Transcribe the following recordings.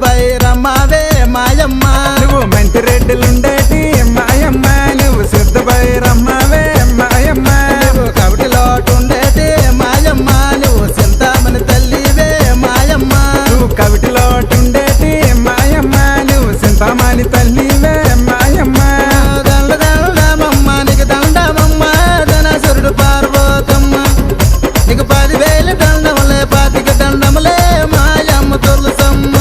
బైరమ్మవే మాయమ్మ నువ్వు మంచి రెడ్డిలుండేటి మాయమ్మ నువ్వు శుద్ధ బైరమ్మవే మాయమ్మ నువ్వు కవిటిలోటుండేటి మాయమ్మ నువ్వు చింతామణి తల్లివే మాయమ్మ నువ్వు కవిటిలోటుండేటి మాయమ్మ నువ్వు చింతామణి తల్లివే మాయమ్మ దండమమ్మ నీకు దండమమ్మ ధనసురుడు పార్వతమ్మ నీకు 10,000 దండములే 25 దండములే మాయమ్మ తులసమ్మ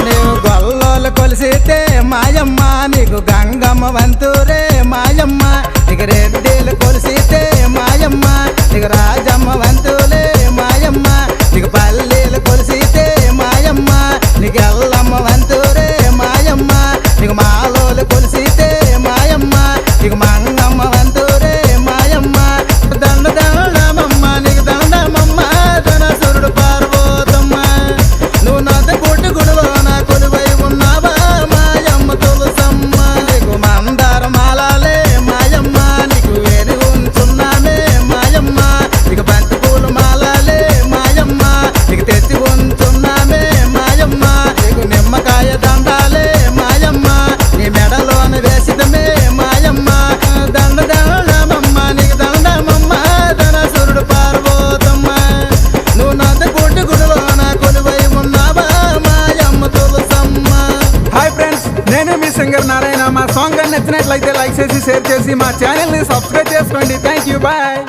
నీవు గొల్లోలు కొలిసితే మాయమ్మ నీకు గంగమ్మ వంతురే మాయమ్మ నీకు రెడ్డిలు కొలిసితే మాయమ్మ నీకు రాజమ్మ వంతులే మాయమ్మ నీకు పల్లీలు కొలిసితే మాయమ్మ నీకు ఎల్లమ్మ వంతురే మాయమ్మ నీకు మాలోలు కొలిసితే మాయమ్మ నీకు మంగమ్మ వంతురే మాయమ్మ దండమమ్మ నీకు దండమమ్మ ధనసురుడు పార్వతమ్మ నువ్వు నాత కొట్టి గుడిలోన కొలువై ఉన్నావా మాయమ్మ తులసమ్మ నీకు మందార మాలాలే మాయమ్మ నీకు వేడి ఉంచున్నామే మాయమ్మ నీకు బంతి పూలు మాలాలే మాయమ్మ నీకు తెచ్చి ఉంచున్నామే మాయమ్మ నీకు నిమ్మకాయ దండాలే మాయమ్మ నీ మెడలోన వేసిదమే మాయమ్మ దండమమ్మ నీకు దండమమ్మ ధనసురుడు పార్వతమ్మ నువ్వు నాత కొట్టి గుడిలోన కొలువై ఉన్నావా మాయమ్మ తులసమ్మ. హాయ్ ఫ్రెండ్స్, నేను మీ సింగర్ నారాయణ. మా సాంగ్ నచ్చినట్లయితే లైక్ చేసి షేర్ చేసి మా ఛానల్ని సబ్స్క్రైబ్ చేసుకోండి. Thank you, bye.